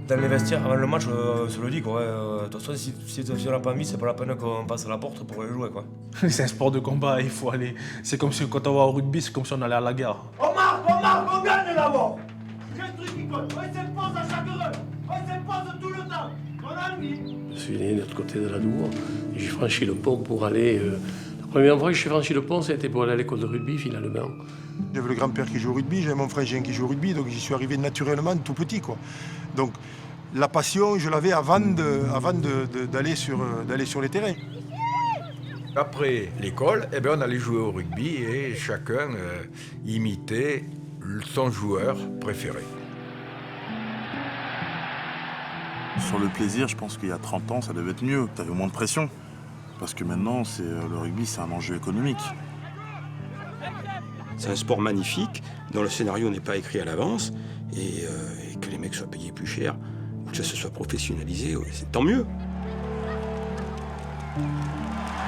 Dans les vestiaires, avant le match, on se le dit, quoi. De toute façon, si on n'a pas envie, c'est pas la peine qu'on passe à la porte pour aller jouer, quoi. C'est un sport de combat, il faut aller. C'est comme si quand on va au rugby, c'est comme si on allait à la gare. On marque, on gagne d'abord. J'ai le truc qui compte. On s'impose à chaque heure. On s'impose tout le temps. On a envie. Je suis né de l'autre côté de la Dour et j'ai franchi le pont pour aller... La première fois que j'ai franchi le pont, c'était pour aller à l'école de rugby, finalement. J'avais le grand-père qui joue au rugby, j'avais mon frangin qui joue au rugby, donc j'y suis arrivé naturellement tout petit, quoi. Donc la passion, je l'avais avant d'aller sur les terrains. Après l'école, on allait jouer au rugby et chacun imitait son joueur préféré. Sur le plaisir, je pense qu'il y a 30 ans, ça devait être mieux. Tu avais moins de pression. Parce que maintenant, le rugby, c'est un enjeu économique. C'est un sport magnifique, dont le scénario n'est pas écrit à l'avance, et que les mecs soient payés plus cher, que ça se soit professionnalisé, c'est tant mieux.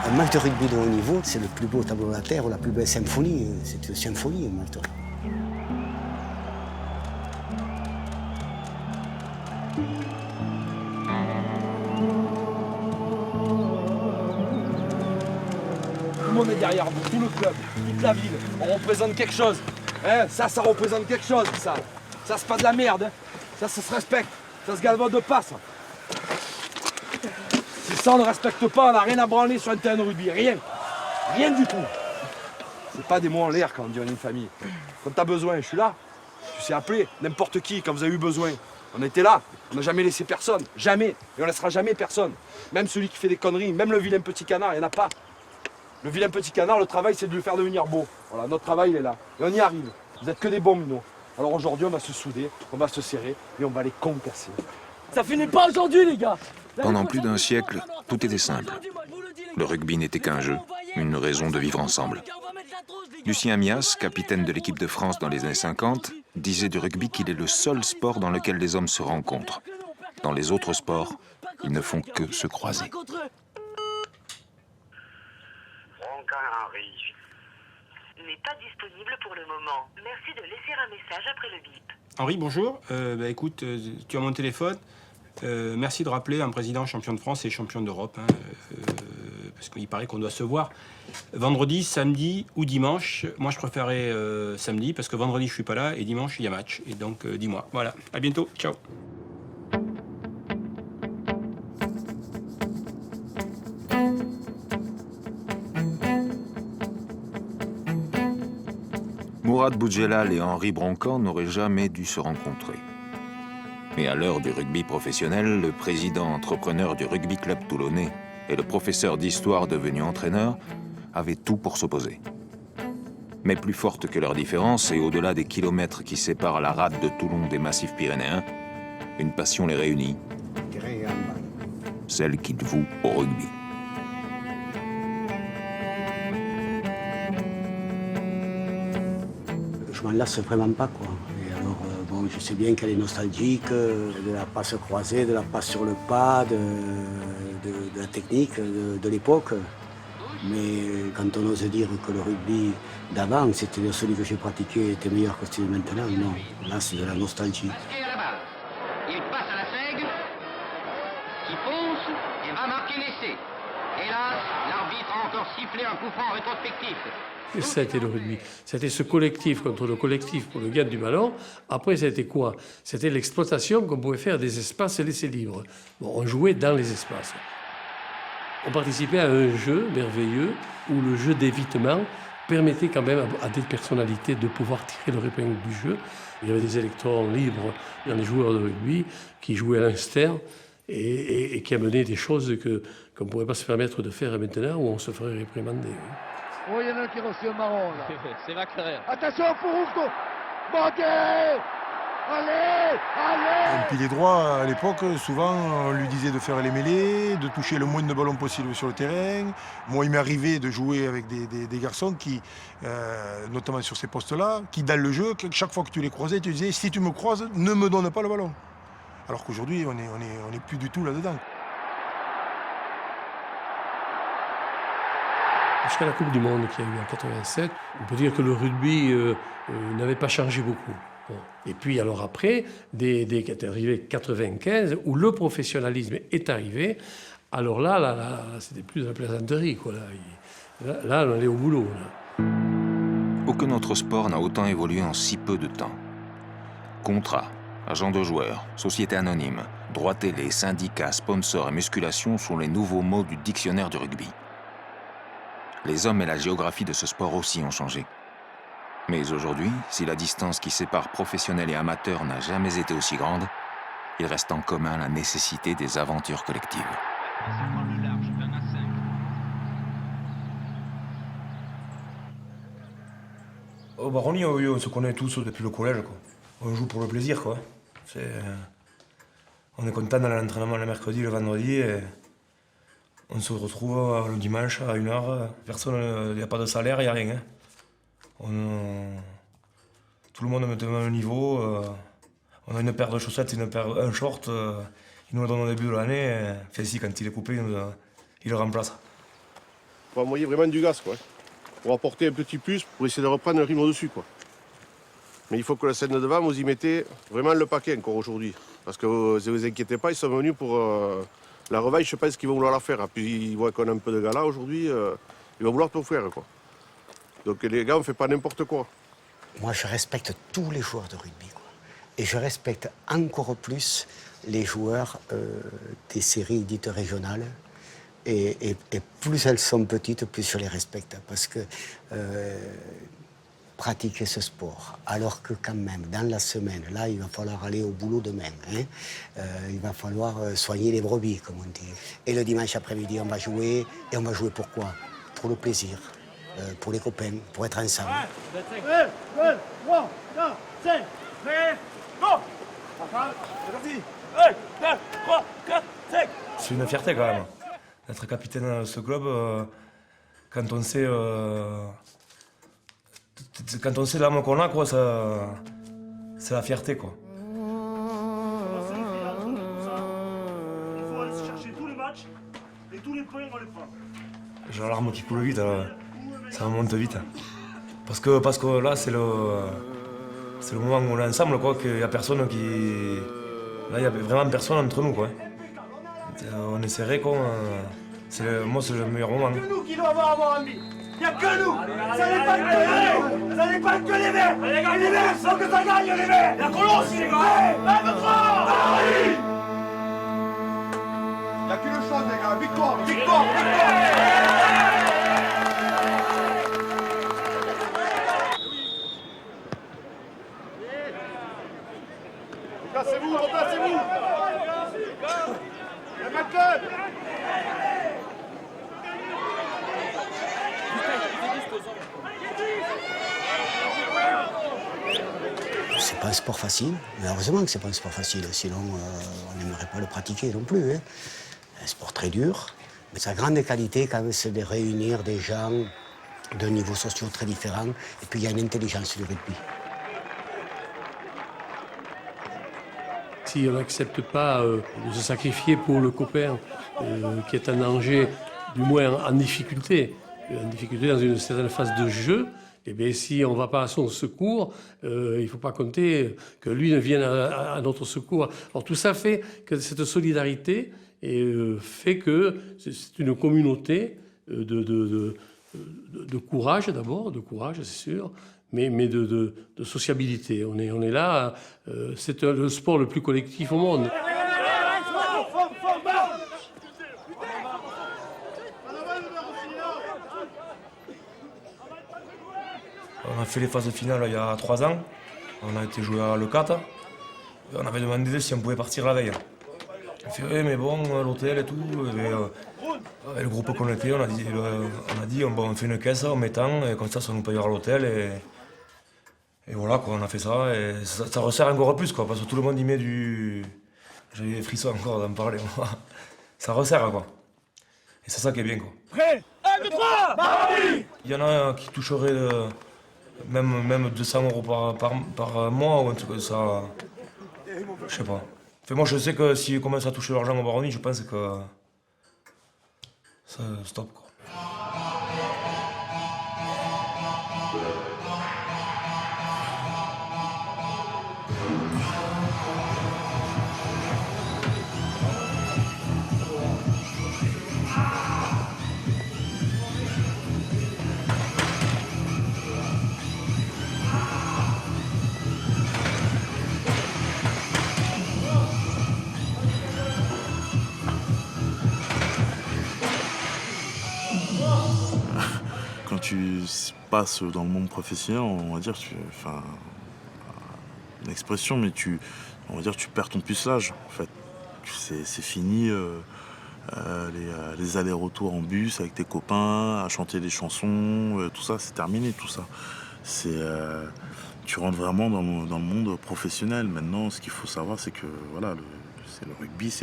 Un match de rugby de haut niveau, c'est le plus beau tableau de la Terre, ou la plus belle symphonie. C'est une symphonie, un match de rugby. Tout le monde est derrière vous, tout le club, toute la ville. On représente quelque chose. Hein, ça représente quelque chose, ça. Ça, c'est pas de la merde. Hein. Ça se respecte. Ça se galvaude pas, ça. Si ça, on ne respecte pas, on n'a rien à branler sur un terrain de rugby. Rien. Rien du tout. C'est pas des mots en l'air quand on dit on est une famille. Quand t'as besoin, je suis là. Tu sais appeler n'importe qui quand vous avez eu besoin. On était là. On n'a jamais laissé personne. Jamais. Et on laissera jamais personne. Même celui qui fait des conneries, même le vilain petit canard, il n'y en a pas. Le vilain petit canard, le travail, c'est de le faire devenir beau. Voilà, notre travail, il est là. Et on y arrive. Vous n'êtes que des bons minots. Alors aujourd'hui, on va se souder, on va se serrer et on va les concasser. Ça finit pas aujourd'hui, les gars. Pendant plus d'un siècle, tout était simple. Le rugby n'était qu'un jeu, une raison de vivre ensemble. Lucien Mias, capitaine de l'équipe de France dans les années 50, disait du rugby qu'il est le seul sport dans lequel les hommes se rencontrent. Dans les autres sports, ils ne font que se croiser. Henri n'est pas disponible pour le moment. Merci de laisser un message après le bip. Henri, bonjour. Écoute, tu as mon téléphone. Merci de rappeler un président champion de France et champion d'Europe. Parce qu'il paraît qu'on doit se voir vendredi, samedi ou dimanche. Moi, je préférais samedi parce que vendredi, je suis pas là et dimanche, il y a match. Et donc, dis-moi. Voilà. À bientôt. Ciao. Mourad Boudjelal et Henri Broncan n'auraient jamais dû se rencontrer. Mais à l'heure du rugby professionnel, le président entrepreneur du rugby club toulonnais et le professeur d'histoire devenu entraîneur avaient tout pour s'opposer. Mais plus forte que leurs différences et au-delà des kilomètres qui séparent la rade de Toulon des massifs pyrénéens, une passion les réunit, celle qu'ils vouent au rugby. Je m'en lasse vraiment pas, quoi. Et alors, bon, je sais bien qu'elle est nostalgique, de la passe croisée, de la passe sur le pas, de la technique de l'époque. Mais quand on ose dire que le rugby d'avant, c'était celui que j'ai pratiqué, était meilleur que celui de maintenant, non. Là, c'est de la nostalgie. Il passe à la seigle, qui fonce et va marquer l'essai. Hélas, l'arbitre a encore sifflé un coup franc rétrospectif. Et ça a été le rugby. C'était ce collectif contre le collectif pour le gain du ballon. Après, c'était quoi? C'était l'exploitation qu'on pouvait faire des espaces laissés libres. Bon, on jouait dans les espaces. On participait à un jeu merveilleux où le jeu d'évitement permettait quand même à des personnalités de pouvoir tirer leur épingle du jeu. Il y avait des électrons libres dans les joueurs de rugby qui jouaient à l'instinct et qui amenaient des choses qu'on ne pourrait pas se permettre de faire maintenant où on se ferait réprimander. Oh, il y en a un qui a reçu un marron, là. C'est Vaclaire. Attention, pour Rousseau. Manqué. Allez, allez. Un pilier droit, à l'époque, souvent, on lui disait de faire les mêlées, de toucher le moins de ballons possible sur le terrain. Moi, il m'est arrivé de jouer avec des garçons qui, notamment sur ces postes-là, qui, dans le jeu, chaque fois que tu les croisais, tu disais « si tu me croises, ne me donne pas le ballon ». Alors qu'aujourd'hui, on est plus du tout là-dedans. Jusqu'à la Coupe du Monde qu'il y a eu en 87, on peut dire que le rugby n'avait pas changé beaucoup. Bon. Et puis alors après, dès qu'est arrivé 95, où le professionnalisme est arrivé, alors là c'était plus de la plaisanterie, quoi. Là, on allait au boulot. Là. Aucun autre sport n'a autant évolué en si peu de temps. Contrats, agents de joueurs, sociétés anonymes, droits télé, syndicats, sponsors et musculation sont les nouveaux mots du dictionnaire du rugby. Les hommes et la géographie de ce sport aussi ont changé. Mais aujourd'hui, si la distance qui sépare professionnels et amateurs n'a jamais été aussi grande, il reste en commun la nécessité des aventures collectives. Au Baroni, on se connaît tous depuis le collège, quoi. On joue pour le plaisir, quoi. On est content d'aller à l'entraînement le mercredi, le vendredi, et on se retrouve le dimanche à 1h. Personne, il n'y a pas de salaire, il n'y a rien. Tout le monde met au même niveau. On a une paire de chaussettes, un short. Ils nous le donnent au début de l'année. Enfin, si, quand il est coupé, il le remplace. On va envoyer vraiment du gaz, quoi. Pour apporter un petit plus, pour essayer de reprendre le rythme au-dessus, quoi. Mais il faut que la scène de devant, vous y mettez vraiment le paquet encore aujourd'hui. Parce que ne vous inquiétez pas, ils sont venus pour la revaille, je pense qu'ils vont vouloir la faire. Puis ils voient qu'on a un peu de gala aujourd'hui, ils vont vouloir tout faire, quoi. Donc les gars, on ne fait pas n'importe quoi. Moi, je respecte tous les joueurs de rugby, quoi. Et je respecte encore plus les joueurs des séries dites régionales. Et plus elles sont petites, plus je les respecte. Parce que pratiquer ce sport, alors que quand même, dans la semaine, là, il va falloir aller au boulot demain. Hein, il va falloir soigner les brebis, comme on dit. Et le dimanche après-midi, on va jouer. Et on va jouer pourquoi? Pour le plaisir, pour les copains, pour être ensemble. C'est une fierté quand même. D'être capitaine de ce club, quand on sait l'âme qu'on a, quoi, c'est la fierté, quoi. Il faut aller chercher tous les matchs et tous les points, on va les prendre. J'ai la larme qui coule vite, ça monte vite. Parce que là, c'est le moment où on est ensemble, quoi, qu'il n'y a personne qui... Là, il n'y a vraiment personne entre nous, quoi. On est serré, quoi. Moi, c'est le meilleur moment. Il n'y a que nous qui doivent avoir envie. Il n'y a que nous. Ça n'est pas que les verts. Et les verts, sans que ça gagne, les verts. La Colombe aussi, les gars. Il n'y a qu'une chose, les gars. Victoire, victoire, victoire. Replacez-vous, replacez-vous. Et maintenant. C'est pas un sport facile, mais heureusement que c'est pas un sport facile, sinon on n'aimerait pas le pratiquer non plus. Hein. Un sport très dur, mais sa grande qualité quand même, c'est de réunir des gens de niveaux sociaux très différents, et puis il y a une intelligence du rugby. Si on n'accepte pas de se sacrifier pour le copain qui est en danger, du moins en difficulté dans une certaine phase de jeu, eh bien, si on ne va pas à son secours, il ne faut pas compter que lui ne vienne à notre secours. Alors tout ça fait que cette solidarité fait que c'est une communauté de courage d'abord, de courage c'est sûr, mais de sociabilité. On est là, c'est le sport le plus collectif au monde. On a fait les phases finales il y a 3 ans. On a été joué à Le 4. Et on avait demandé si on pouvait partir la veille. On fait oui, mais bon, l'hôtel et tout. Avec le groupe qu'on était, on a dit on fait une caisse, on met tant, et comme ça nous payera l'hôtel. Et voilà, quoi, on a fait ça. Et ça resserre encore plus, quoi, parce que tout le monde y met du... J'ai des frissons encore d'en parler. Ça resserre, quoi. Et c'est ça qui est bien, quoi. Prêt 1, 2, 3 Baroni. Il y en a qui toucheraient même 200 € par mois ou un truc comme ça. Je sais pas. Enfin, moi je sais que s'ils commencent à toucher l'argent au Baroni, je pense que ça stop, quoi. quand tu passes dans le monde professionnel, on va dire, une expression, mais on va dire, tu perds ton pucelage, en fait. C'est fini les allers-retours en bus avec tes copains, à chanter des chansons, tout ça, c'est terminé, tout ça. Tu rentres vraiment dans le monde professionnel. Maintenant, ce qu'il faut savoir, c'est que voilà, le rugby,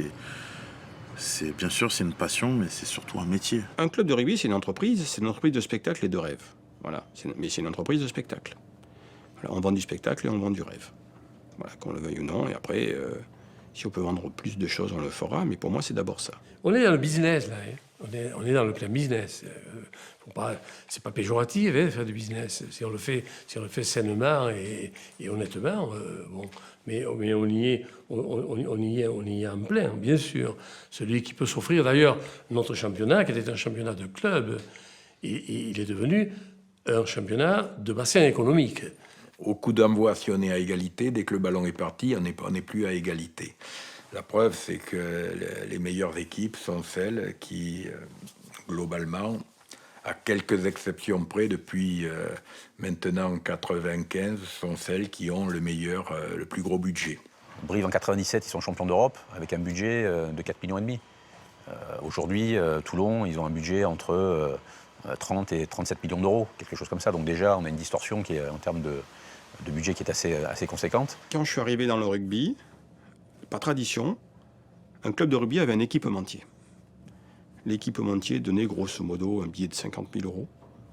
bien sûr, c'est une passion, mais c'est surtout un métier. Un club de rugby, c'est une entreprise de spectacle et de rêve. Voilà. Mais c'est une entreprise de spectacle. Voilà, on vend du spectacle et on vend du rêve. Voilà, qu'on le veuille ou non. Et après, si on peut vendre plus de choses, on le fera. Mais pour moi, c'est d'abord ça. On est dans le business, là. Hein. On est dans le plein business. C'est pas péjoratif, hein, faire du business. Si on le fait sainement et honnêtement, bon. Mais on y est en plein, bien sûr. Celui qui peut s'offrir, d'ailleurs, notre championnat, qui était un championnat de club, et il est devenu un championnat de bassin économique. Au coup d'envoi, si on est à égalité, dès que le ballon est parti, on n'est plus à égalité. La preuve, c'est que les meilleures équipes sont celles qui, globalement, à quelques exceptions près, depuis maintenant 95, sont celles qui ont le plus gros budget. Brive en 97, ils sont champions d'Europe avec un budget de 4,5 millions. Aujourd'hui, Toulon, ils ont un budget entre 30 et 37 millions d'euros, quelque chose comme ça. Donc déjà, on a une distorsion qui est en termes de budget qui est assez conséquente. Quand je suis arrivé dans le rugby, par tradition, un club de rugby avait un équipementier. L'équipementier donnait grosso modo un billet de 50 000 euros.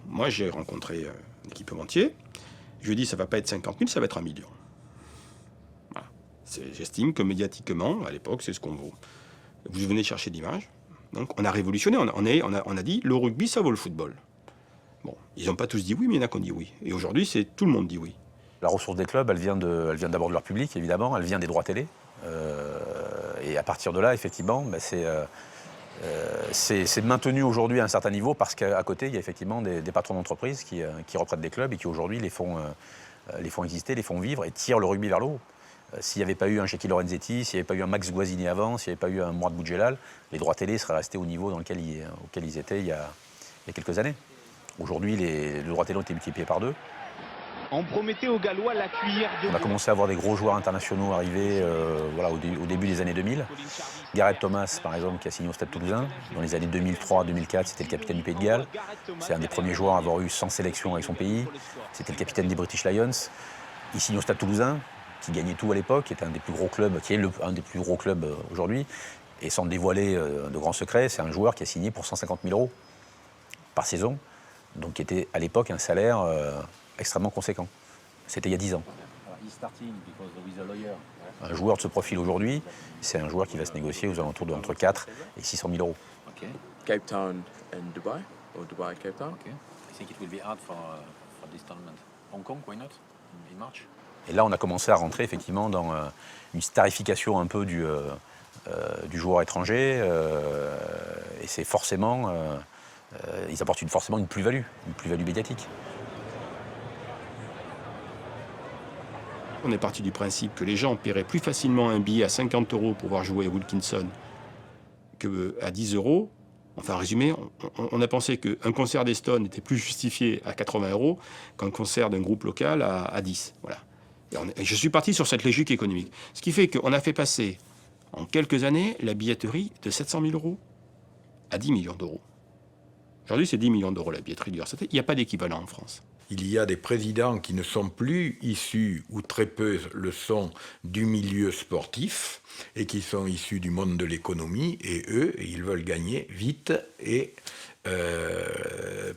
Moi, j'ai rencontré un équipementier. Je lui ai dit, ça ne va pas être 50 000, ça va être 1 million. Voilà. J'estime que médiatiquement, à l'époque, c'est ce qu'on vaut. Vous venez chercher l'image. Donc, on a révolutionné. On a dit, le rugby, ça vaut le football. Bon, ils n'ont pas tous dit oui, mais il y en a qui ont dit oui. Et aujourd'hui, tout le monde dit oui. La ressource des clubs, elle vient d'abord de leur public, évidemment. Elle vient des droits télé. Et à partir de là, effectivement, c'est maintenu aujourd'hui à un certain niveau parce qu'à côté, il y a effectivement des patrons d'entreprise qui reprennent des clubs et qui aujourd'hui les font exister, les font vivre et tirent le rugby vers le haut. S'il n'y avait pas eu un Shecky Lorenzetti, s'il n'y avait pas eu un Max Guazzini avant, s'il n'y avait pas eu un Mourad Boudjelal, les droits télé seraient restés au niveau auquel ils étaient il y a quelques années. Aujourd'hui, les droits télé ont été multipliés par 2. On promettait aux Gallois la cuillère de... On a commencé à voir des gros joueurs internationaux arriver au début des années 2000. Gareth Thomas, par exemple, qui a signé au Stade Toulousain. Dans les années 2003-2004, c'était le capitaine du Pays de Galles. C'est un des premiers joueurs à avoir eu 100 sélections avec son pays. C'était le capitaine des British Lions. Il signe au Stade Toulousain, qui gagnait tout à l'époque, qui est un des plus gros clubs, qui est un des plus gros clubs aujourd'hui. Et sans dévoiler de grands secrets, c'est un joueur qui a signé pour 150 000 euros par saison. Donc qui était à l'époque un salaire extrêmement conséquent. C'était il y a 10 ans. Un joueur de ce profil aujourd'hui, c'est un joueur qui va se négocier aux alentours de entre 4 et 600 000 euros. Okay. Cape Town and Dubai, or Dubai, Cape Town. Okay. I think it will be hard for this tournament. Hong Kong, why not? In March. Et là, on a commencé à rentrer effectivement dans une starification un peu du joueur étranger, et c'est forcément, ils apportent forcément une plus-value médiatique. On est parti du principe que les gens paieraient plus facilement un billet à 50 euros pour voir jouer Wilkinson qu'à 10 euros. Enfin, en résumé, on a pensé qu'un concert des Stones était plus justifié à 80 euros qu'un concert d'un groupe local à 10. Voilà. Et je suis parti sur cette logique économique. Ce qui fait qu'on a fait passer, en quelques années, la billetterie de 700 000 euros à 10 millions d'euros. Aujourd'hui, c'est 10 millions d'euros la billetterie du RCT. Il n'y a pas d'équivalent en France. Il y a des présidents qui ne sont plus issus, ou très peu le sont, du milieu sportif et qui sont issus du monde de l'économie. Et eux, ils veulent gagner vite et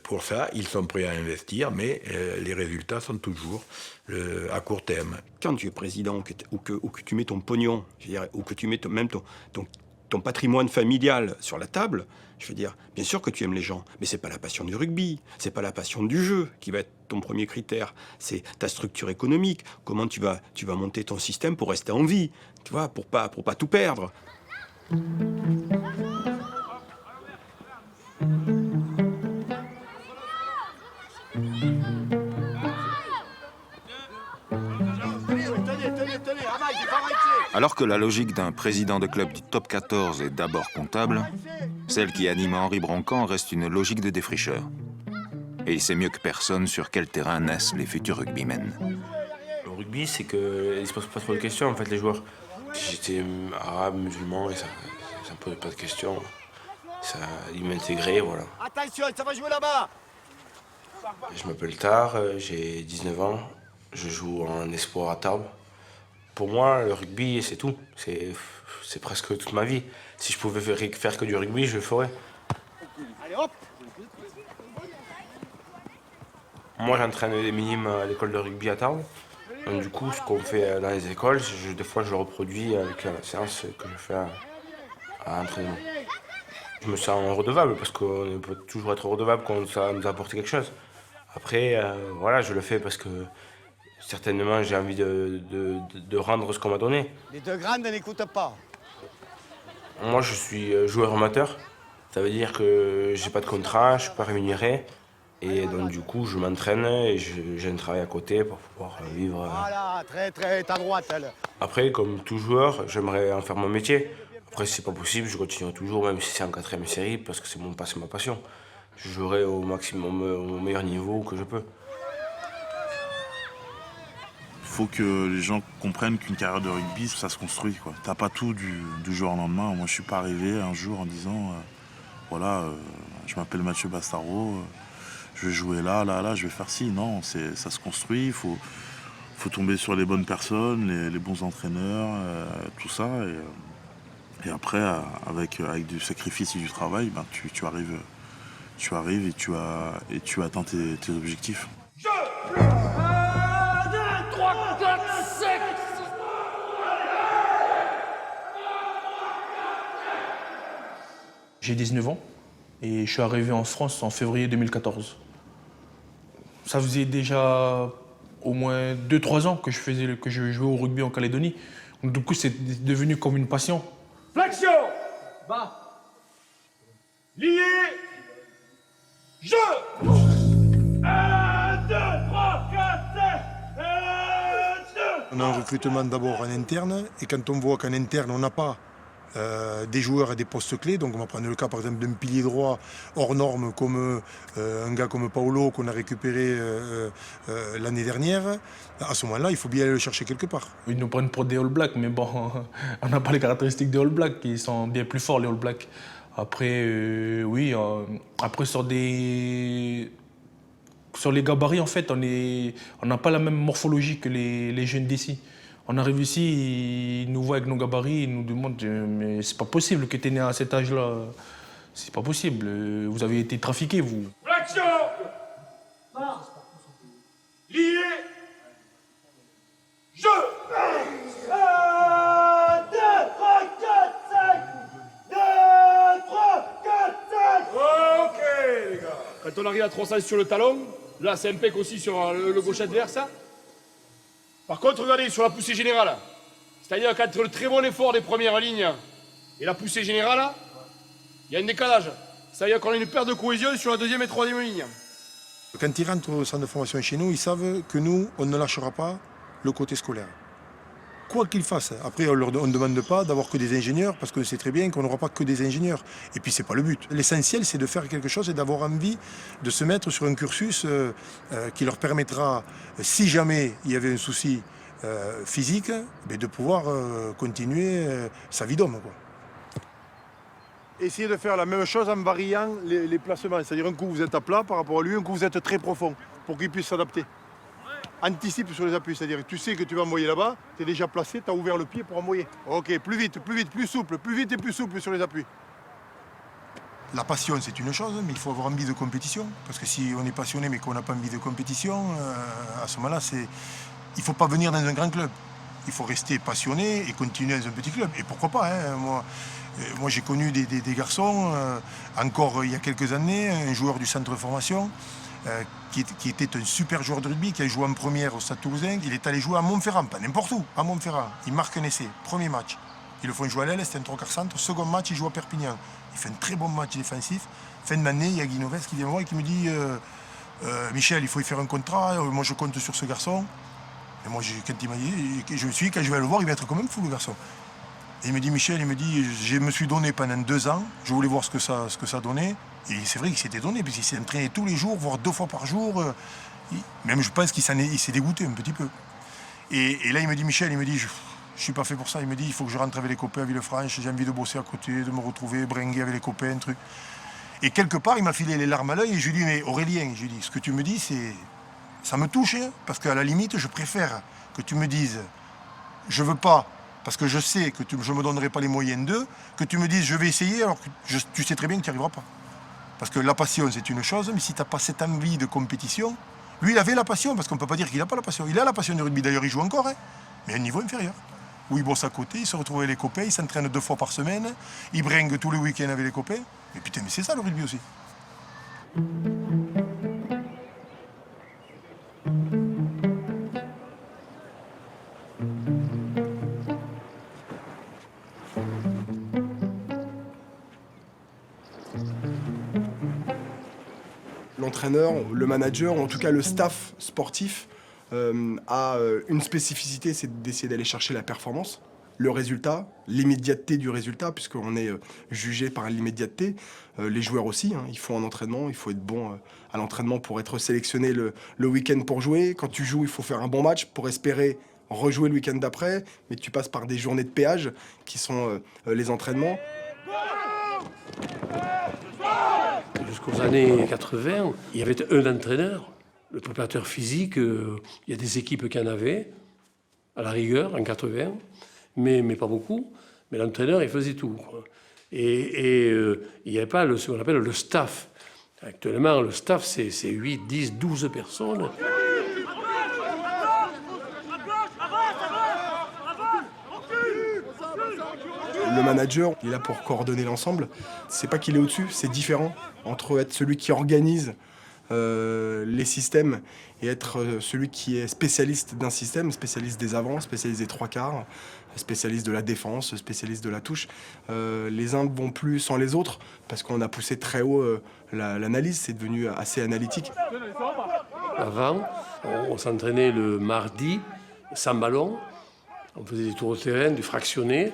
pour ça, ils sont prêts à investir, mais les résultats sont toujours à court terme. Quand tu es président ou que tu mets ton pognon, je veux dire, ou que tu mets même ton patrimoine familial sur la table, je veux dire, bien sûr que tu aimes les gens, mais c'est pas la passion du rugby, c'est pas la passion du jeu qui va être ton premier critère, c'est ta structure économique, comment tu vas monter ton système pour rester en vie, tu vois, pour pas tout perdre. Alors que la logique d'un président de club du top 14 est d'abord comptable, celle qui anime Henri Broncan reste une logique de défricheur. Et il sait mieux que personne sur quel terrain naissent les futurs rugbymen. Le rugby, c'est qu'ils ne se posent pas trop de questions, en fait, les joueurs. Si j'étais arabe, musulman, et ça ne me pose pas de questions. Ils m'intégraient, voilà. Attention, ça va jouer là-bas. Je m'appelle Tar, j'ai 19 ans, je joue en espoir à Tarbes. Pour moi, le rugby, c'est tout. C'est presque toute ma vie. Si je pouvais faire que du rugby, je le ferais. Allez, hop. Moi, j'entraîne les minimes à l'école de rugby à Tarbes. Donc, du coup, ce qu'on fait dans les écoles, des fois, je le reproduis avec la séance que je fais à l'entraînement. Je me sens redevable, parce qu'on peut toujours être redevable quand ça nous a apporté quelque chose. Après, voilà, je le fais parce que certainement j'ai envie de rendre ce qu'on m'a donné. Les deux grandes n'écoutent pas. Moi, je suis joueur amateur. Ça veut dire que j'ai pas de contrat, je suis pas rémunéré. Et donc, du coup, je m'entraîne et j'ai un travail à côté pour pouvoir vivre. Voilà, très à droite, elle. Après, comme tout joueur, j'aimerais en faire mon métier. Après, si c'est pas possible, je continuerai toujours, même si c'est en 4e série, parce que c'est ma passion. Je jouerai au maximum, au meilleur niveau que je peux. Il faut que les gens comprennent qu'une carrière de rugby, ça se construit, quoi. T'as pas tout du jour au lendemain. Moi, je suis pas arrivé un jour en disant, voilà, je m'appelle Mathieu Bastaro, je vais jouer là, je vais faire ci. Non, ça se construit. Il faut tomber sur les bonnes personnes, les bons entraîneurs, tout ça. Et après, avec du sacrifice et du travail, ben, tu arrives et tu atteins tes objectifs. 1, 2, 3, 4, 5. J'ai 19 ans et je suis arrivé en France en février 2014. Ça faisait déjà au moins 2-3 ans que je jouais au rugby en Calédonie. Donc, du coup, c'est devenu comme une passion. Flexion. Bas. Lié. Jeu. 1, 2, 3, 4, 5. 1, 2. On a un recrutement d'abord en interne, et quand on voit qu'en interne, on n'a pas des joueurs à des postes clés, donc on va prendre le cas par exemple d'un pilier droit hors norme comme un gars comme Paolo qu'on a récupéré l'année dernière, à ce moment-là, il faut bien aller le chercher quelque part. Ils nous prennent pour des All Blacks, mais bon, on n'a pas les caractéristiques des All Blacks, ils sont bien plus forts les All Blacks. Après, oui, après sur les gabarits, en fait, on n'a pas la même morphologie que les jeunes d'ici. On arrive ici, ils nous voient avec nos gabarits, ils nous demandent « mais c'est pas possible que tu es né à cet âge-là, c'est pas possible, vous avez été trafiqué, vous ». Flexion. Lié. Jeu. 1, 2, 3, 4, 5. 2, 3, 4, 5. Ok, les gars. Quand on arrive à 300 sur le talon, là, c'est impec aussi sur le gauche adverse. Par contre, regardez, sur la poussée générale, c'est-à-dire qu'entre le très bon effort des premières lignes et la poussée générale, il y a un décalage. C'est-à-dire qu'on a une perte de cohésion sur la 2e et 3e ligne. Quand ils rentrent au centre de formation chez nous, ils savent que nous, on ne lâchera pas le côté scolaire. Quoi qu'ils fassent. Après, on ne demande pas d'avoir que des ingénieurs, parce qu'on sait très bien qu'on n'aura pas que des ingénieurs. Et puis, c'est pas le but. L'essentiel, c'est de faire quelque chose et d'avoir envie de se mettre sur un cursus qui leur permettra, si jamais il y avait un souci physique, de pouvoir continuer sa vie d'homme. Essayez de faire la même chose en variant les placements. C'est-à-dire un coup, vous êtes à plat par rapport à lui, un coup, vous êtes très profond, pour qu'il puisse s'adapter. Anticipe sur les appuis, c'est-à-dire que tu sais que tu vas envoyer là-bas, tu es déjà placé, tu as ouvert le pied pour envoyer. Ok, plus vite, plus souple, plus vite et plus souple sur les appuis. La passion, c'est une chose, mais il faut avoir envie de compétition. Parce que si on est passionné mais qu'on n'a pas envie de compétition, à ce moment-là, il ne faut pas venir dans un grand club. Il faut rester passionné et continuer dans un petit club. Et pourquoi pas, hein, moi j'ai connu des garçons, encore il y a quelques années, un joueur du centre de formation, qui était un super joueur de rugby, qui a joué en première au Stade Toulousain. Il est allé jouer à Montferrand, pas n'importe où, à Montferrand. Il marque un essai, premier match. Ils le font jouer à l'aile, c'était un 3/4 centre. Second match, il joue à Perpignan. Il fait un très bon match défensif. Fin de l'année, il y a Guy Noves qui vient me voir et qui me dit Michel, il faut y faire un contrat, moi je compte sur ce garçon. Et moi, quand il m'a dit, quand je vais le voir, il va être quand même fou, le garçon. Et il me dit, Michel, je me suis donné pendant 2 ans, je voulais voir ce que ça donnait. Et c'est vrai qu'il s'était donné, puisqu'il s'est entraîné tous les jours, voire 2 fois par jour. Même je pense qu'il s'est dégoûté un petit peu. Et là, il me dit, Michel, je ne suis pas fait pour ça. Il me dit, il faut que je rentre avec les copains à Villefranche, j'ai envie de bosser à côté, de me retrouver, bringuer avec les copains, un truc. Et quelque part, il m'a filé les larmes à l'œil et je lui dis, mais Aurélien, je lui dis, ce que tu me dis, ça me touche, hein, parce qu'à la limite, je préfère que tu me dises, je veux pas, parce que je sais que je me donnerai pas les moyens d'eux, que tu me dises, je vais essayer, alors que tu sais très bien que tu n'y arriveras pas. Parce que la passion, c'est une chose, mais si tu n'as pas cette envie de compétition, lui, il avait la passion, parce qu'on ne peut pas dire qu'il n'a pas la passion. Il a la passion du rugby, d'ailleurs, il joue encore, hein, mais à un niveau inférieur. Où il bosse à côté, il se retrouve avec les copains, il s'entraîne 2 fois par semaine, il bringue tous les week-ends avec les copains. Mais putain, mais c'est ça le rugby aussi. L'entraîneur, le manager, ou en tout cas le staff sportif, a une spécificité, c'est d'essayer d'aller chercher la performance, le résultat, l'immédiateté du résultat, puisqu'on est jugé par l'immédiateté. Les joueurs aussi, hein, il faut un entraînement, il faut être bon à l'entraînement pour être sélectionné le week-end pour jouer. Quand tu joues, il faut faire un bon match pour espérer rejouer le week-end d'après, mais tu passes par des journées de péage qui sont les entraînements. Jusqu'aux années 80, il y avait un entraîneur, le préparateur physique. Il y a des équipes qui en avaient, à la rigueur, en 80, mais pas beaucoup. Mais l'entraîneur, il faisait tout, quoi. Et il n'y avait pas ce qu'on appelle le staff. Actuellement, le staff, c'est 8, 10, 12 personnes. Le manager, il est là pour coordonner l'ensemble. C'est pas qu'il est au-dessus, c'est différent entre être celui qui organise les systèmes et être celui qui est spécialiste d'un système, spécialiste des avants, spécialiste des 3/4, spécialiste de la défense, spécialiste de la touche. Les uns vont plus sans les autres parce qu'on a poussé très haut l'analyse, c'est devenu assez analytique. Avant, on s'entraînait le mardi sans ballon, on faisait des tours au terrain, du fractionné.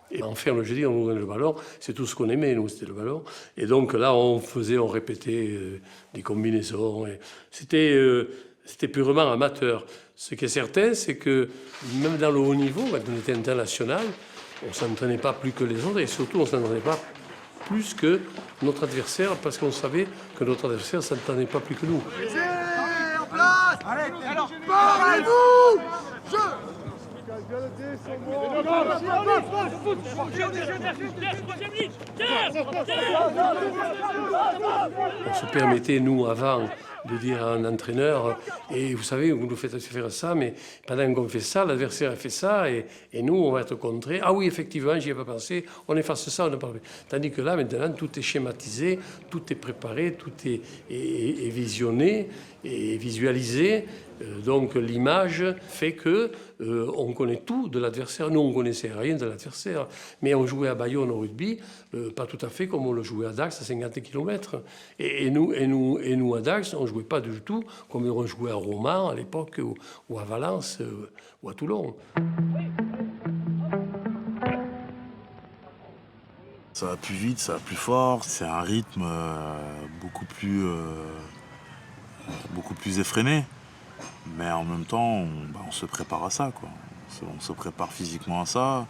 Et enfin, le jeudi, on ouvrait le ballon. C'est tout ce qu'on aimait, nous, c'était le ballon. Et donc là, on répétait des combinaisons. C'était purement amateur. Ce qui est certain, c'est que même dans le haut niveau, quand on était international, on ne s'entraînait pas plus que les autres. Et surtout, on ne s'entraînait pas plus que notre adversaire, parce qu'on savait que notre adversaire ne s'entraînait pas plus que nous. En place. Allez, alors, parlez-vous. On se permettait, nous, avant, de dire à un entraîneur, et vous savez, vous nous faites faire ça, mais pendant qu'on fait ça, l'adversaire a fait ça, et nous, on va être contrés. Ah oui, effectivement, j'y ai pas pensé, on efface ça, on n'a pas fait. Tandis que là, maintenant, tout est schématisé, tout est préparé, tout est visionné et visualisé. Donc l'image fait que on connaît tout de l'adversaire. Nous, on ne connaissait rien de l'adversaire. Mais on jouait à Bayonne au rugby, pas tout à fait comme on le jouait à Dax à 50 km. Et nous, à Dax, on ne jouait pas du tout comme on jouait à Romans à l'époque, ou à Valence, ou à Toulon. Ça va plus vite, ça va plus fort. C'est un rythme beaucoup plus effréné. Mais en même temps, on se prépare à ça, quoi. On se prépare physiquement à ça.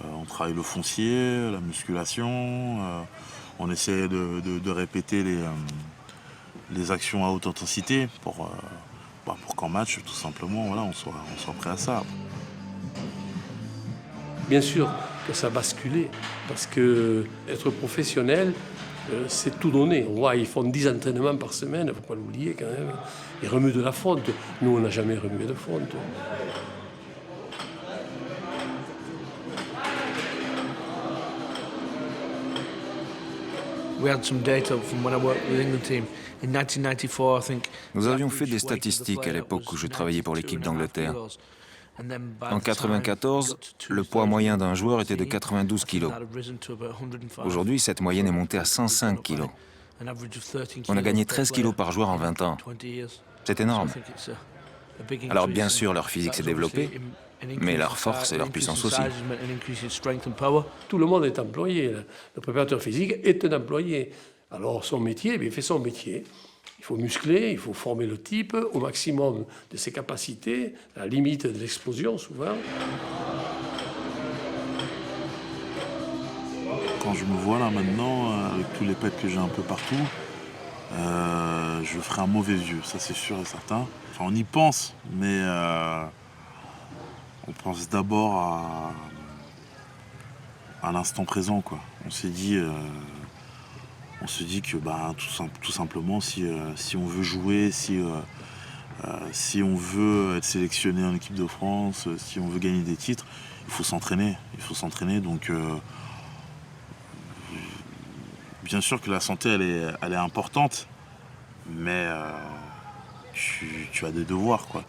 On travaille le foncier, la musculation. On essaie de répéter les actions à haute intensité pour qu'en match, tout simplement, voilà, on soit prêt à ça. Bien sûr que ça a basculé, parce que être professionnel, c'est tout donner. On voit, ils font 10 entraînements par semaine, il ne faut pas l'oublier quand même. Ils remuent de la fonte. Nous, on n'a jamais remué de fonte. Nous avions fait des statistiques à l'époque où je travaillais pour l'équipe d'Angleterre. En 1994, le poids moyen d'un joueur était de 92 kg. Aujourd'hui, cette moyenne est montée à 105 kg. On a gagné 13 kg par joueur en 20 ans. C'est énorme. Alors bien sûr, leur physique s'est développé, mais leur force et leur puissance aussi. Tout le monde est employé. Le préparateur physique est un employé. Alors son métier, il fait son métier. Il faut muscler, il faut former le type au maximum de ses capacités, à la limite de l'explosion souvent. Quand je me vois là maintenant, avec tous les pets que j'ai un peu partout, je ferai un mauvais vieux, ça c'est sûr et certain. Enfin, on y pense, mais on pense d'abord à l'instant présent, quoi. On se dit que tout simplement, si on veut jouer, si on veut être sélectionné en équipe de France, si on veut gagner des titres, il faut s'entraîner. Donc bien sûr que la santé, elle est importante, mais tu as des devoirs, quoi.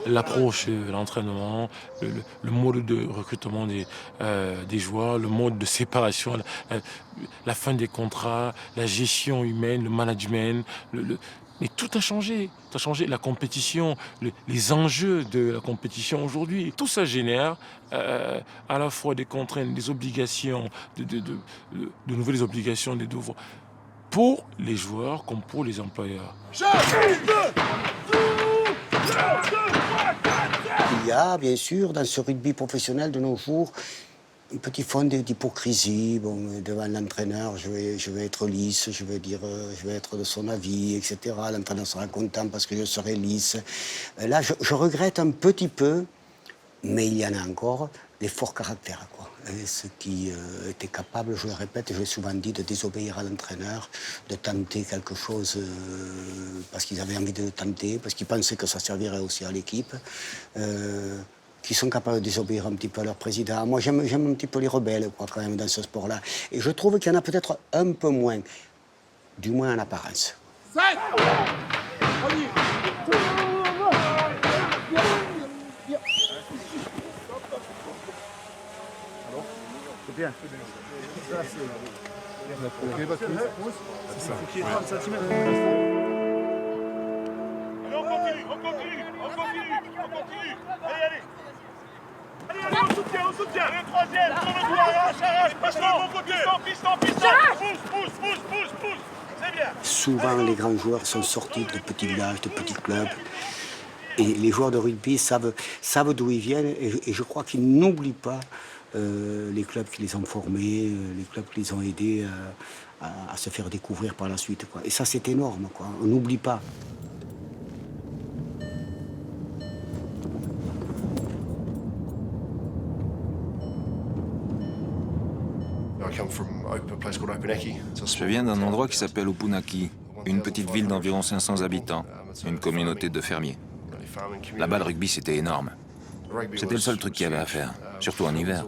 L'approche de l'entraînement, le mode de recrutement des joueurs, le mode de séparation, la fin des contrats, la gestion humaine, le management, mais tout a changé. Tout a changé. La compétition, les enjeux de la compétition aujourd'hui, tout ça génère à la fois des contraintes, des obligations, de nouvelles obligations, des devoirs, pour les joueurs comme pour les employeurs. Il y a, bien sûr, dans ce rugby professionnel de nos jours, un petit fond d'hypocrisie. Bon, devant l'entraîneur, je vais être lisse, je vais être de son avis, etc. L'entraîneur sera content parce que je serai lisse. Là, je regrette un petit peu, mais il y en a encore, des forts caractères, quoi. Ceux qui étaient capables, je le répète, je l'ai souvent dit, de désobéir à l'entraîneur, de tenter quelque chose parce qu'ils avaient envie de le tenter, parce qu'ils pensaient que ça servirait aussi à l'équipe, qui sont capables de désobéir un petit peu à leur président. Moi, j'aime un petit peu les rebelles, quoi, quand même, dans ce sport-là. Et je trouve qu'il y en a peut-être un peu moins, du moins en apparence. C'est bien. Ça, c'est... Il faut qu'il y ait 30 cm. Allez, on continue. Allez. Allez, on soutient. Allez, troisième, sur le doigt, piston. Pousse. C'est bien. Souvent, les grands joueurs sont sortis de petits villages, de petits clubs. Et les joueurs de rugby savent d'où ils viennent. Et je crois qu'ils n'oublient pas les clubs qui les ont formés, les clubs qui les ont aidés à se faire découvrir par la suite, quoi. Et ça, c'est énorme, quoi. On n'oublie pas. Je viens d'un endroit qui s'appelle Opunaki, une petite ville d'environ 500 habitants, une communauté de fermiers. Là-bas, le rugby, c'était énorme. C'était le seul truc qu'il y avait à faire, surtout en hiver.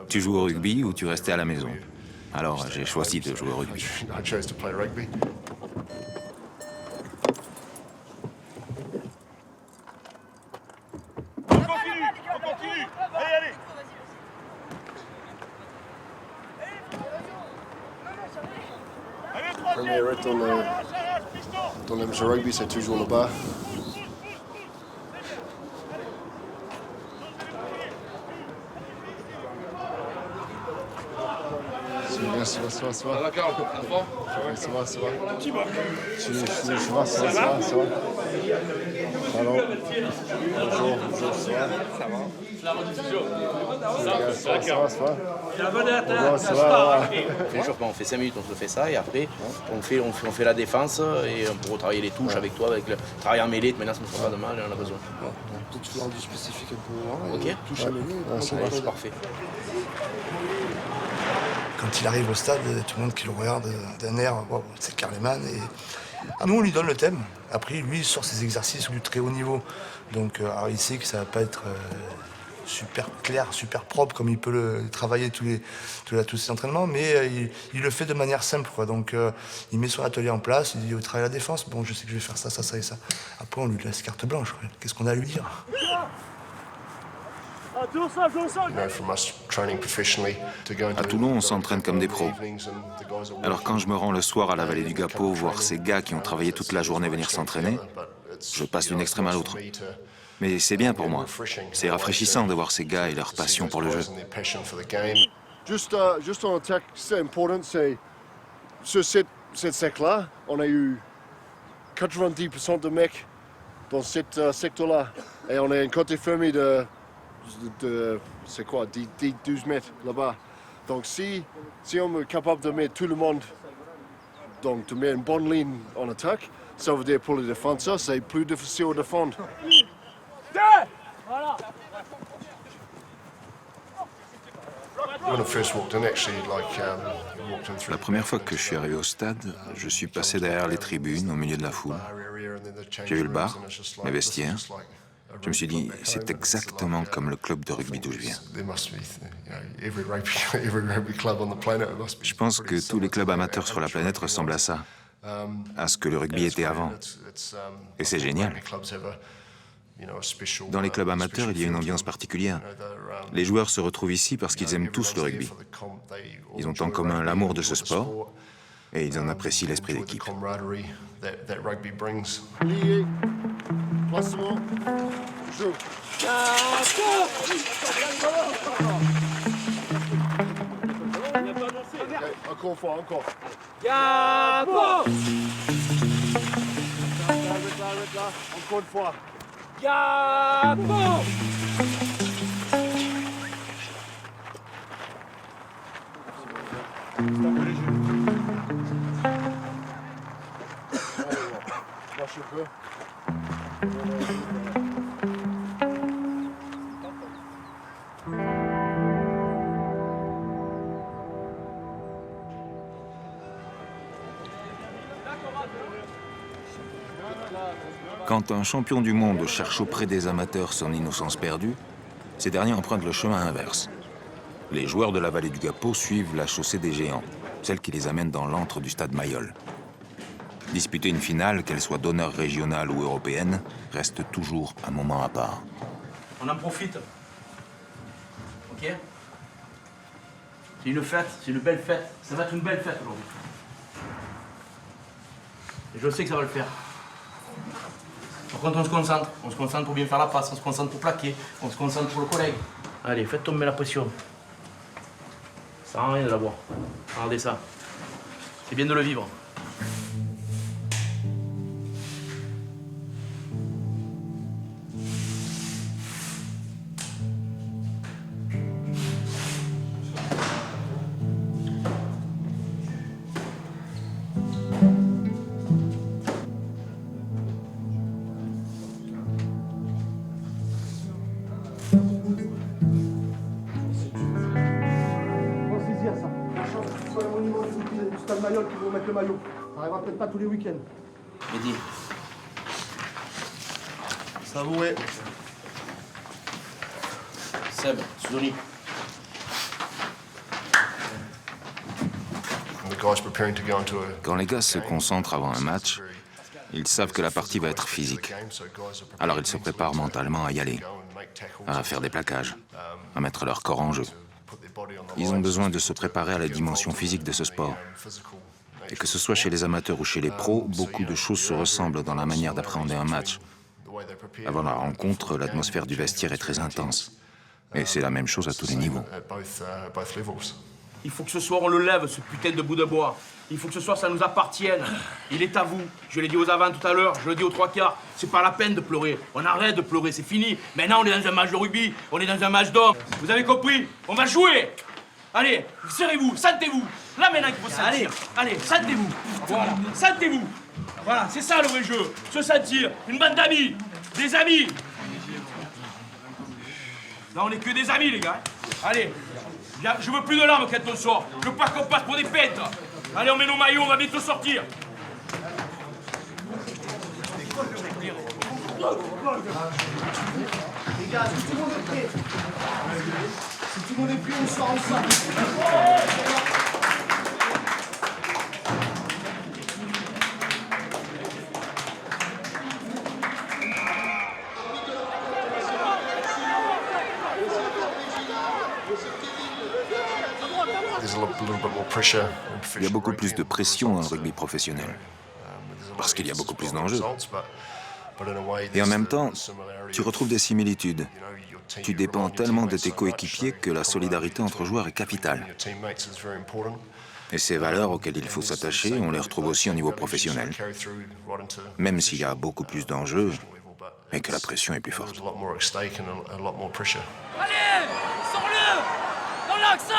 Tu joues au rugby ou tu restais à la maison. Alors, j'ai choisi de jouer au rugby. On continue. Allez. Premier dans le match de rugby, c'est toujours le bas. Ça va. Ça va. Alors, bonjour, ça va. La rediffusion. Ça va. On fait 5 minutes, on se fait ça, et après, on fait la défense, et on pourra travailler les touches avec toi, avec le travail en mêlée, maintenant ça ne me fera pas de mal, et on a besoin. Peut-être faire du spécifique un peu, ok. Touche à mêlée. C'est parfait. Quand il arrive au stade, tout le monde qui le regarde d'un air, wow, c'est Carleman. Et nous, on lui donne le thème. Après, lui, il sort ses exercices du très haut niveau. Donc, alors, il sait que ça va pas être super clair, super propre, comme il peut le travailler tous ses entraînements, mais il le fait de manière simple, quoi. Donc, il met son atelier en place, il dit, il travaille la défense. Bon, je sais que je vais faire ça et ça. Après, on lui laisse carte blanche. Qu'est-ce qu'on a à lui dire ? À Toulon, on s'entraîne comme des pros. Alors quand je me rends le soir à la vallée du Gapeau, voir ces gars qui ont travaillé toute la journée venir s'entraîner, je passe d'une extrême à l'autre. Mais c'est bien pour moi. C'est rafraîchissant de voir ces gars et leur passion pour le jeu. Juste en attaque, c'est important, c'est sur cette secteur-là, on a eu 90% de mecs dans ce secteur-là. Et on a un côté fermé de c'est quoi, 12 mètres là-bas. Donc si on est capable de mettre tout le monde, donc de mettre une bonne ligne en attaque, ça veut dire pour les défenseurs, c'est plus difficile à défendre. Voilà. La première fois que je suis arrivé au stade, je suis passé derrière les tribunes, au milieu de la foule. J'ai vu le bar, les vestiaires. Je me suis dit, c'est exactement comme le club de rugby d'où je viens. Je pense que tous les clubs amateurs sur la planète ressemblent à ça, à ce que le rugby était avant. Et c'est génial. Dans les clubs amateurs, il y a une ambiance particulière. Les joueurs se retrouvent ici parce qu'ils aiment tous le rugby. Ils ont en commun l'amour de ce sport et ils en apprécient l'esprit d'équipe. Encore. Encore une fois. Marche un peu. Quand un champion du monde cherche auprès des amateurs son innocence perdue, ces derniers empruntent le chemin inverse. Les joueurs de la vallée du Gapeau suivent la chaussée des géants, celle qui les amène dans l'antre du stade Mayol. Disputer une finale, qu'elle soit d'honneur régionale ou européenne, reste toujours un moment à part. On en profite. Ok? C'est une fête, c'est une belle fête. Ça va être une belle fête aujourd'hui. Et je sais que ça va le faire. Par contre, on se concentre pour bien faire la passe, on se concentre pour plaquer, on se concentre pour le collègue. Allez, faites tomber la pression. Ça sert à rien de la boire. Regardez ça. C'est bien de le vivre. Le maillot. Ça arrivera peut-être pas tous les week-ends. Mehdi. Savouré. Seb, Sudoni. Quand les gars se concentrent avant un match, ils savent que la partie va être physique. Alors ils se préparent mentalement à y aller, à faire des plaquages, à mettre leur corps en jeu. Ils ont besoin de se préparer à la dimension physique de ce sport. Et que ce soit chez les amateurs ou chez les pros, beaucoup de choses se ressemblent dans la manière d'appréhender un match. Avant la rencontre, l'atmosphère du vestiaire est très intense. Et c'est la même chose à tous les niveaux. Il faut que ce soir on le lève, ce putain de bout de bois. Il faut que ce soir ça nous appartienne. Il est à vous. Je l'ai dit aux avants tout à l'heure, je le dis aux trois quarts. C'est pas la peine de pleurer. On arrête de pleurer, c'est fini. Maintenant on est dans un match de rugby, on est dans un match d'hommes. Vous avez compris? On va jouer. Allez, serrez-vous, sentez-vous. Là maintenant qu'il faut sentir. Allez, sentez-vous. Voilà, sentez-vous. Voilà, c'est ça le vrai jeu. Se sentir. Une bande d'amis. Des amis. Là on est que des amis les gars. Allez. Je veux plus de larmes quand on sort. Je veux pas qu'on passe pour des pètes. Allez, on met nos maillots, on va bientôt sortir. Les gars, si tout le monde est prêt. Si tout le monde est prêt, on sort ensemble. Il y a beaucoup plus de pression dans le rugby professionnel, parce qu'il y a beaucoup plus d'enjeux. Et en même temps, tu retrouves des similitudes. Tu dépends tellement de tes coéquipiers que la solidarité entre joueurs est capitale. Et ces valeurs auxquelles il faut s'attacher, on les retrouve aussi au niveau professionnel. Même s'il y a beaucoup plus d'enjeux et que la pression est plus forte. Allez, sors-le dans l'axe.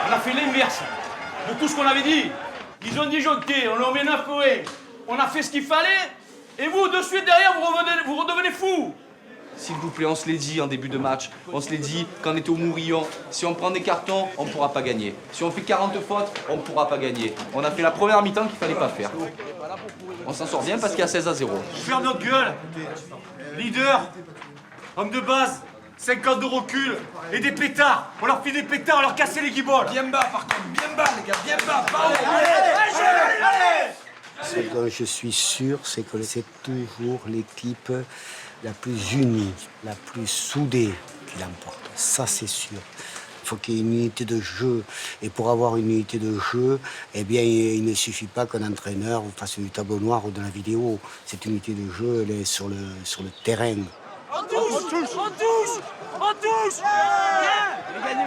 On a fait l'inverse de tout ce qu'on avait dit. Ils ont disjoncté, on leur met 9 points. On a fait ce qu'il fallait, et vous, de suite derrière, vous redevenez fous. S'il vous plaît, on se l'est dit en début de match, on se l'est dit quand on était au Mourillon. Si on prend des cartons, on ne pourra pas gagner. Si on fait 40 fautes, on ne pourra pas gagner. On a fait la première mi-temps qu'il ne fallait pas faire. On s'en sort bien parce qu'il y a 16-0. Ferme notre gueule. Leader, homme de base, 50 de recul et des pétards. On leur fait des pétards, on leur casse les guibolles. Bien bas par contre, bien bas les gars, bien bas. Allez. Ce dont je suis sûr, c'est que c'est toujours l'équipe la plus unie, la plus soudée qui l'emporte. Ça, c'est sûr. Il faut qu'il y ait une unité de jeu. Et pour avoir une unité de jeu, eh bien, il ne suffit pas qu'un entraîneur fasse du tableau noir ou de la vidéo. Cette unité de jeu, elle est sur le terrain. On touche, on touche, on touche, on touche. Bien, allez,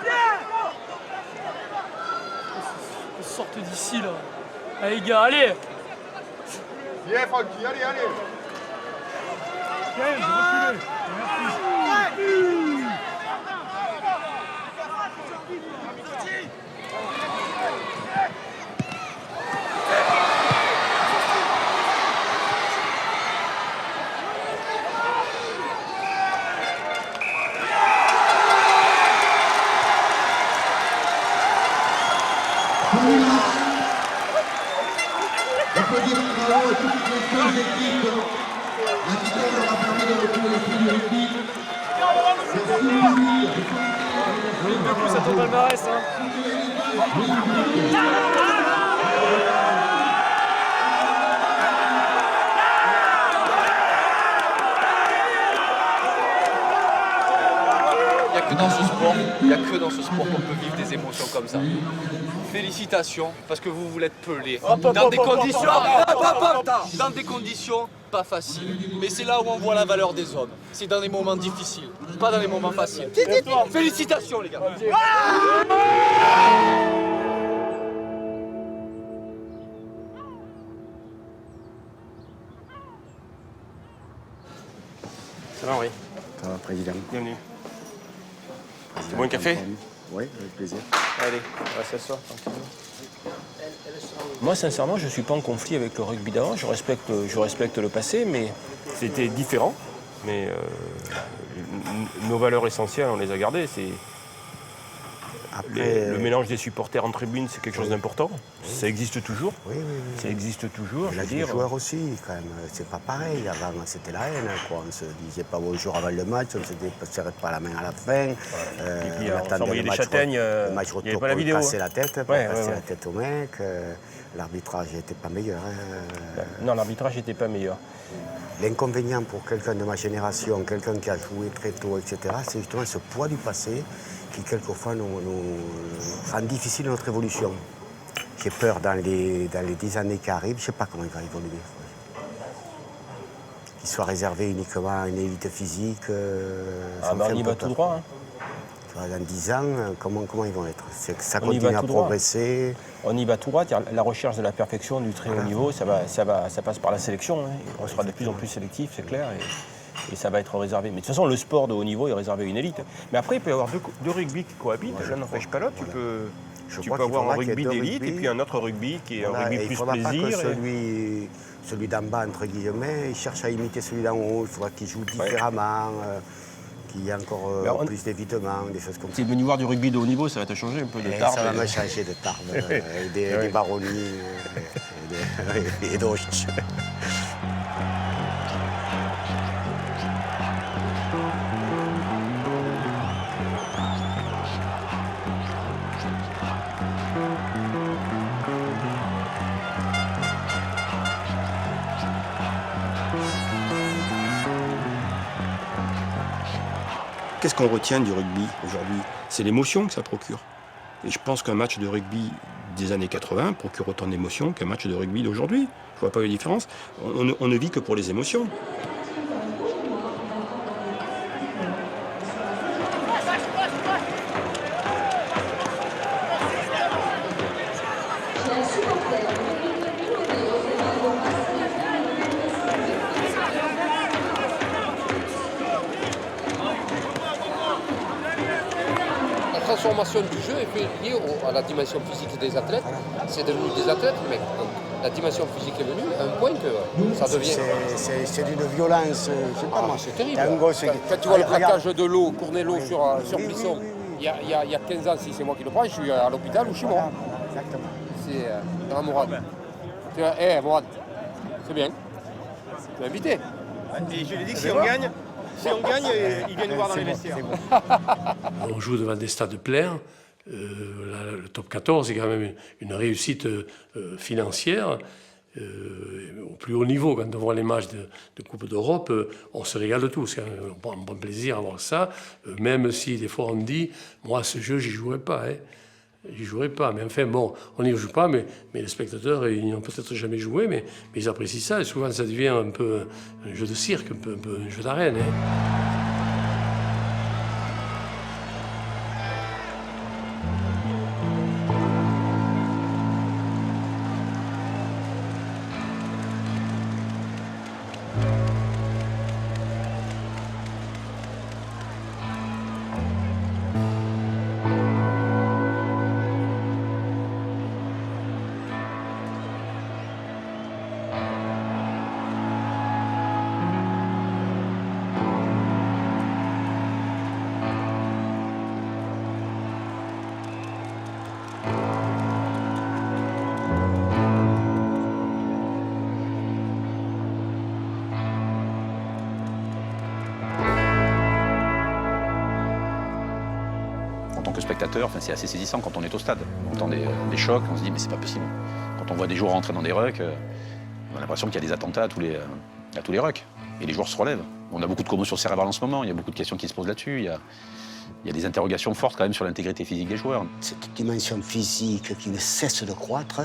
bien. On sorte d'ici là. Allez les gars, allez. Viens Francky, allez, allez. Viens, reculez. Merci. Ça tombe palmarès, hein. Il n'y a que dans ce sport qu'on peut vivre des émotions comme ça. Félicitations, parce que vous l'êtes pelés. Dans des conditions pas faciles. Mais c'est là où on voit la valeur des hommes. C'est dans des moments difficiles, pas dans les moments faciles. Félicitations les gars. Ça va, Henri? Ça va, président. Bienvenue. C'est bon un café? Oui, avec plaisir. Allez, on va s'asseoir tranquillement. Moi, sincèrement, je ne suis pas en conflit avec le rugby d'avant. Je respecte le passé, mais... C'était différent, mais nos valeurs essentielles, on les a gardées. Le mélange des supporters en tribune, c'est quelque chose d'important. Ça existe toujours. Oui. Ça existe toujours, je veux Les dire. joueurs aussi, quand même. C'est pas pareil. Avant, c'était la haine, quoi. On se disait pas bonjour avant le match, on ne se serrait pas la main à la fin. Et puis, on s'envoyait des châtaignes. Le match Il n'y avait retour pas la pour vidéo. casser la tête, pour Ouais, casser ouais. la tête au mec. L'arbitrage n'était pas meilleur. Non, l'arbitrage n'était pas meilleur. L'inconvénient pour quelqu'un de ma génération, quelqu'un qui a joué très tôt, etc., c'est justement ce poids du passé qui, quelquefois, nous rend difficile notre évolution. J'ai peur dans les 10 années qui arrivent, je ne sais pas comment il va évoluer. Qu'il soit réservé uniquement à une élite physique. On y va tout droit. Hein. Dans 10 ans, comment ils vont être? Ça On y continue va à tout droit. progresser. On y va tout droit. La recherche de la perfection du très haut niveau, ça passe par la sélection. Hein. On sera de plus en plus sélectif, c'est clair. Et ça va être réservé. Mais de toute façon, le sport de haut niveau est réservé à une élite. Mais après, il peut y avoir deux rugby qui cohabitent. L'un n'empêche pas l'autre. Tu peux avoir un rugby d'élite et puis un autre rugby qui est un rugby plus il ne faudra plaisir. pas que celui d'en bas, entre guillemets, il cherche à imiter celui d'en haut. Il faudra qu'il joue différemment. qu'il y ait encore plus d'évitement, des choses comme ça. Si venu voir du rugby de haut niveau, ça va te changer un peu de Tarbes. Ça va me changer de Tarbes, des baronnies et d'Auschwitz. Qu'est-ce qu'on retient du rugby aujourd'hui? C'est l'émotion que ça procure. Et je pense qu'un match de rugby des années 80 procure autant d'émotions qu'un match de rugby d'aujourd'hui. Je vois pas la différence. On ne vit que pour les émotions. La transformation du jeu est liée à la dimension physique des athlètes. C'est devenu des athlètes, mais la dimension physique est venue à un point que ça devient... C'est d'une violence, je sais pas moi. C'est terrible. Quand tu vois le plaquage de l'eau, Cournelot sur Plisson, il y a 15 ans, si c'est moi qui le prends, je suis à l'hôpital ou je suis mort. Exactement. C'est dans la Mourad. Tu vois, Mourad, c'est bien. Tu es invité. Et je lui ai dit que si on gagne, il vient nous voir dans les vestiaires. On joue devant des stades pleins. Le top 14 est quand même une réussite financière. Au plus haut niveau, quand on voit les matchs de Coupe d'Europe, on se régale tous. On prend un bon plaisir à voir ça. Même si des fois on dit, moi ce jeu, j'y jouerai pas. J'y jouerai pas. Mais enfin, bon, on n'y joue pas, mais les spectateurs, ils n'y ont peut-être jamais joué, mais ils apprécient ça. Et souvent, ça devient un peu un jeu de cirque, un peu un jeu d'arène. En tant que spectateur, c'est assez saisissant quand on est au stade. On entend des chocs, on se dit mais c'est pas possible. Quand on voit des joueurs rentrer dans des rucks, on a l'impression qu'il y a des attentats à tous les rucks. Et les joueurs se relèvent. On a beaucoup de commotion cérébrale en ce moment, il y a beaucoup de questions qui se posent là-dessus. Il y a des interrogations fortes quand même sur l'intégrité physique des joueurs. Cette dimension physique qui ne cesse de croître,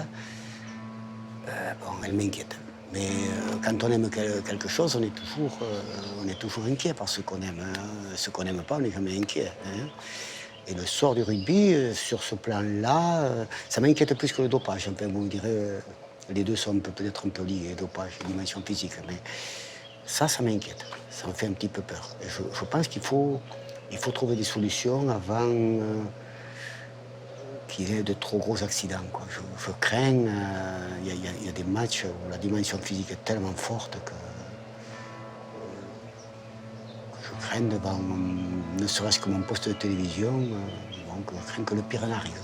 elle m'inquiète. Mais quand on aime quelque chose, on est toujours inquiet par ce qu'on aime. Ce qu'on n'aime pas, on n'est jamais inquiet. Et le sort du rugby, sur ce plan-là, ça m'inquiète plus que le dopage. Enfin, vous me direz, les deux sont peut-être un peu liés, dopage et dimension physique. Mais ça m'inquiète. Ça me fait un petit peu peur. Et je pense qu'il faut trouver des solutions avant qu'il y ait de trop gros accidents, quoi. Je crains, il y a des matchs où la dimension physique est tellement forte que je crains devant, ne serait-ce que mon poste de télévision, je crains que le pire en arrive.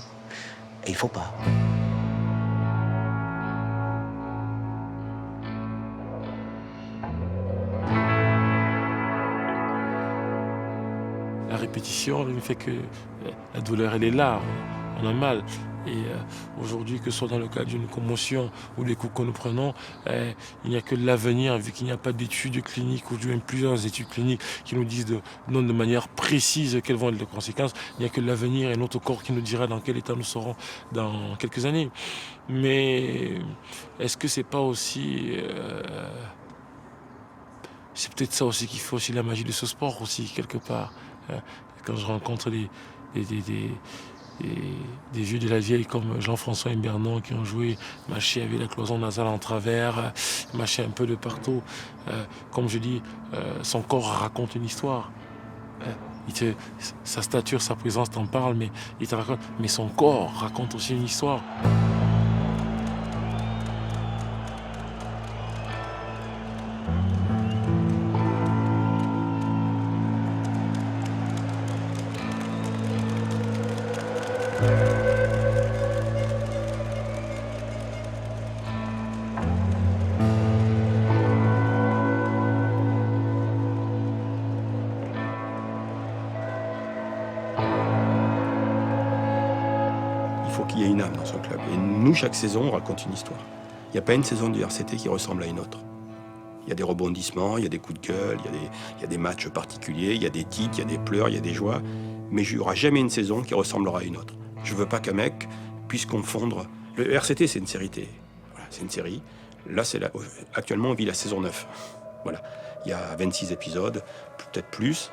Et il ne faut pas. La répétition, le fait que la douleur, elle est là, on a mal. Et aujourd'hui, que ce soit dans le cadre d'une commotion ou les coups que nous prenons, il n'y a que l'avenir, vu qu'il n'y a pas d'études cliniques ou même plusieurs études cliniques qui nous disent de manière précise quelles vont être les conséquences. Il n'y a que l'avenir et notre corps qui nous dira dans quel état nous serons dans quelques années. Mais est-ce que c'est pas aussi... c'est peut-être ça aussi qui fait aussi la magie de ce sport aussi, quelque part. Quand je rencontre des vieux de la vieille comme Jean-François Imbernon qui ont joué, mâché avec la cloison nasale en travers, mâché un peu de partout. Comme je dis, son corps raconte une histoire. Sa stature, sa présence t'en parle, mais il te raconte. Mais son corps raconte aussi une histoire. faut qu'il y ait une âme dans ce club. Et nous, chaque saison, on raconte une histoire. Il n'y a pas une saison du RCT qui ressemble à une autre. Il y a des rebondissements, il y a des coups de gueule, il y a des matchs particuliers, il y a des tics, il y a des pleurs, il y a des joies. Mais il n'y aura jamais une saison qui ressemblera à une autre. Je ne veux pas qu'un mec puisse confondre... Le RCT, c'est une série télé. Voilà, c'est une série. Là, actuellement, on vit la saison 9. Voilà. Il y a 26 épisodes, peut-être plus,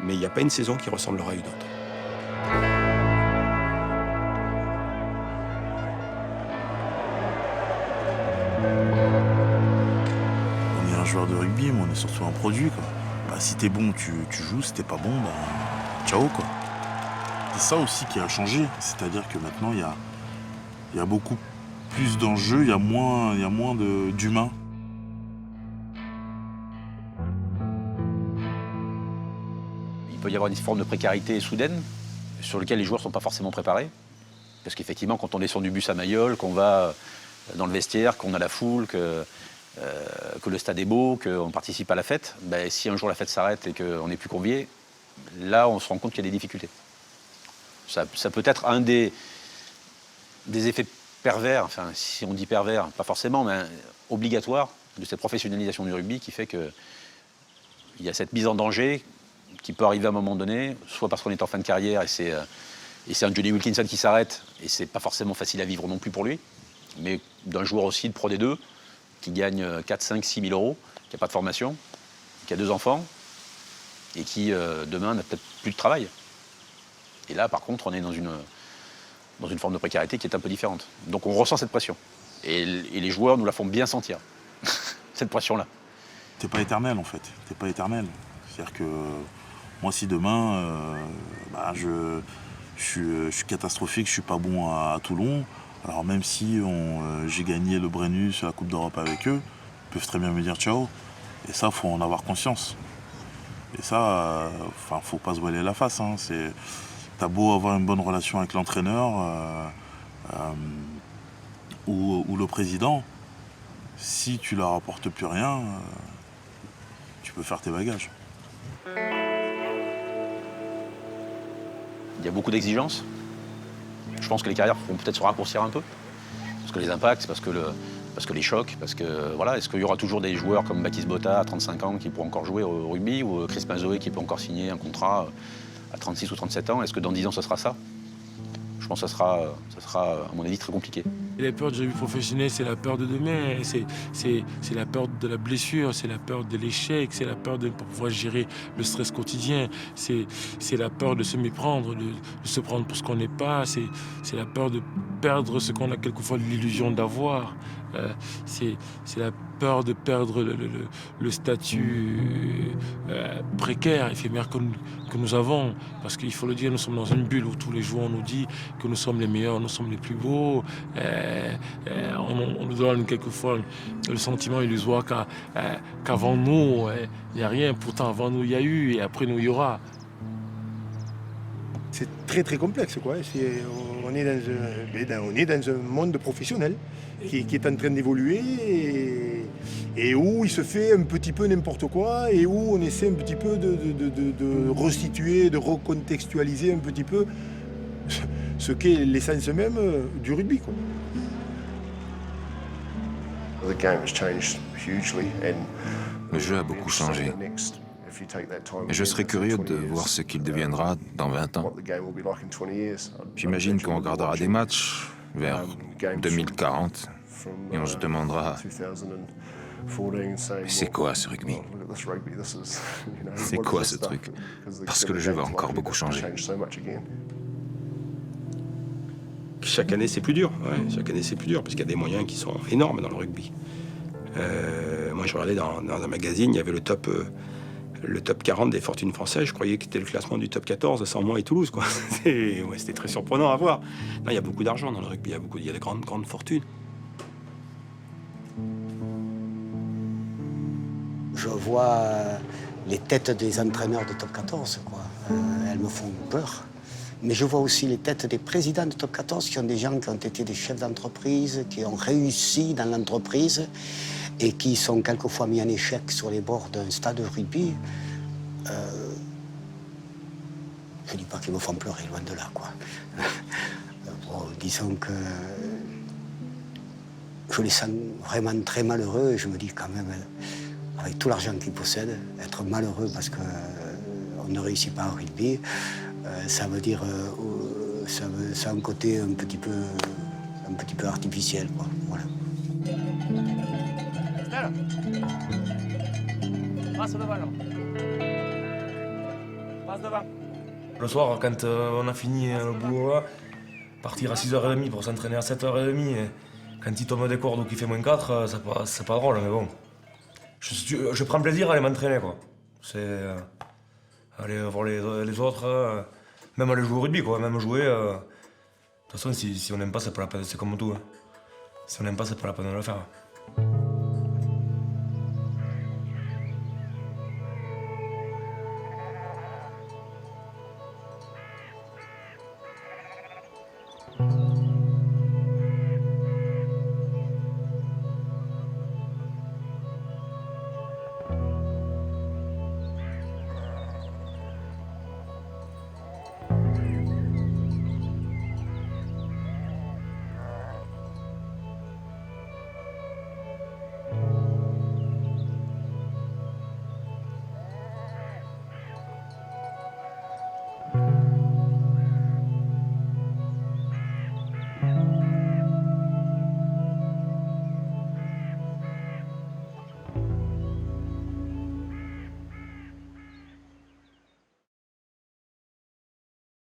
mais il n'y a pas une saison qui ressemblera à une autre. On est un joueur de rugby, mais on est surtout un produit, quoi. Bah, si t'es bon, tu joues. Si t'es pas bon, bah, ciao, quoi. C'est ça aussi qui a changé. C'est-à-dire que maintenant, il y a beaucoup plus d'enjeux, il y a moins d'humains. Il peut y avoir une forme de précarité soudaine sur laquelle les joueurs ne sont pas forcément préparés. Parce qu'effectivement, quand on est sur du bus à Mayol, qu'on va dans le vestiaire, qu'on a la foule, que le stade est beau, qu'on participe à la fête, ben, si un jour la fête s'arrête et qu'on n'est plus convié, là, on se rend compte qu'il y a des difficultés. Ça peut être un des effets pervers, enfin, si on dit pervers, pas forcément, mais obligatoire de cette professionnalisation du rugby qui fait qu'il y a cette mise en danger qui peut arriver à un moment donné, soit parce qu'on est en fin de carrière et c'est un Johnny Wilkinson qui s'arrête et c'est pas forcément facile à vivre non plus pour lui, mais d'un joueur aussi de Pro D2 qui gagne 4, 5, 6 000 euros, qui n'a pas de formation, qui a 2 enfants et qui demain n'a peut-être plus de travail. Et là, par contre, on est dans une forme de précarité qui est un peu différente. Donc on ressent cette pression. Et les joueurs nous la font bien sentir, cette pression-là. T'es pas éternel, en fait. T'es pas éternel. C'est-à-dire que moi, si demain, je suis catastrophique, je suis pas bon à Toulon, alors même si j'ai gagné le Brennus, la Coupe d'Europe avec eux, ils peuvent très bien me dire ciao. Et ça, faut en avoir conscience. Et ça, faut pas se voiler la face. Hein. T'as beau avoir une bonne relation avec l'entraîneur ou le président, si tu leur apportes plus rien, tu peux faire tes bagages. Il y a beaucoup d'exigences. Je pense que les carrières vont peut-être se raccourcir un peu. Parce que les impacts, parce que les chocs, parce que voilà, est-ce qu'il y aura toujours des joueurs comme Baptiste Botta à 35 ans qui pourront encore jouer au rugby, ou Chris Mazoé qui peut encore signer un contrat à 36 ou 37 ans? Est-ce que dans 10 ans, ce sera ça? Je pense que ça sera, à mon avis, très compliqué. Et la peur du rugby professionnel, c'est la peur de demain, c'est la peur de la blessure, c'est la peur de l'échec, c'est la peur de ne pas pouvoir gérer le stress quotidien, c'est la peur de se méprendre, de se prendre pour ce qu'on n'est pas, c'est la peur de perdre ce qu'on a quelquefois l'illusion d'avoir. C'est la peur de perdre le statut précaire, éphémère que nous avons. Parce qu'il faut le dire, nous sommes dans une bulle où tous les jours on nous dit que nous sommes les meilleurs, nous sommes les plus beaux. On nous donne quelquefois le sentiment illusoire qu'avant nous, il n'y a rien. Pourtant, avant nous, il y a eu et après nous, il y aura. C'est très très complexe, quoi. On est dans un monde professionnel qui est en train d'évoluer et où il se fait un petit peu n'importe quoi et où on essaie un petit peu de resituer, de recontextualiser un petit peu ce qu'est l'essence même du rugby, quoi. Le jeu a beaucoup changé. Et je serais curieux de voir ce qu'il deviendra dans 20 ans. J'imagine qu'on regardera des matchs vers 2040 et on se demandera « C'est quoi ce rugby ? C'est quoi ce truc ?» Parce que le jeu va encore beaucoup changer. Chaque année, c'est plus dur. Ouais, chaque année, c'est plus dur parce qu'il y a des moyens qui sont énormes dans le rugby. Moi, je regardais dans un magazine, il y avait le top 40 des fortunes françaises. Je croyais que c'était le classement du top 14 sans moi et Toulouse, quoi. C'était très surprenant à voir. Non, il y a beaucoup d'argent dans le rugby, il y a des grandes fortunes. Je vois les têtes des entraîneurs de top 14, quoi. Elles me font peur. Mais je vois aussi les têtes des présidents de top 14 qui ont des gens qui ont été des chefs d'entreprise, qui ont réussi dans l'entreprise et qui sont quelquefois mis en échec sur les bords d'un stade de rugby. Je ne dis pas qu'ils me font pleurer, loin de là, quoi. Bon, disons que je les sens vraiment très malheureux et je me dis quand même, avec tout l'argent qu'ils possèdent, être malheureux parce qu'on ne réussit pas au rugby, ça veut dire, ça a un côté un petit peu artificiel, quoi. Voilà. Passe devant là. Passe devant. Le soir, quand on a fini le boulot là, partir à 6h30 pour s'entraîner à 7h30, et quand il tombe des cordes ou qu'il fait moins 4, c'est pas drôle, mais bon. Je prends plaisir à aller m'entraîner, quoi. C'est aller voir les autres, même aller jouer au rugby, quoi. Même jouer. De toute façon, si on n'aime pas, c'est pas la peine, c'est comme tout. Hein. Si on n'aime pas, c'est pas la peine de le faire.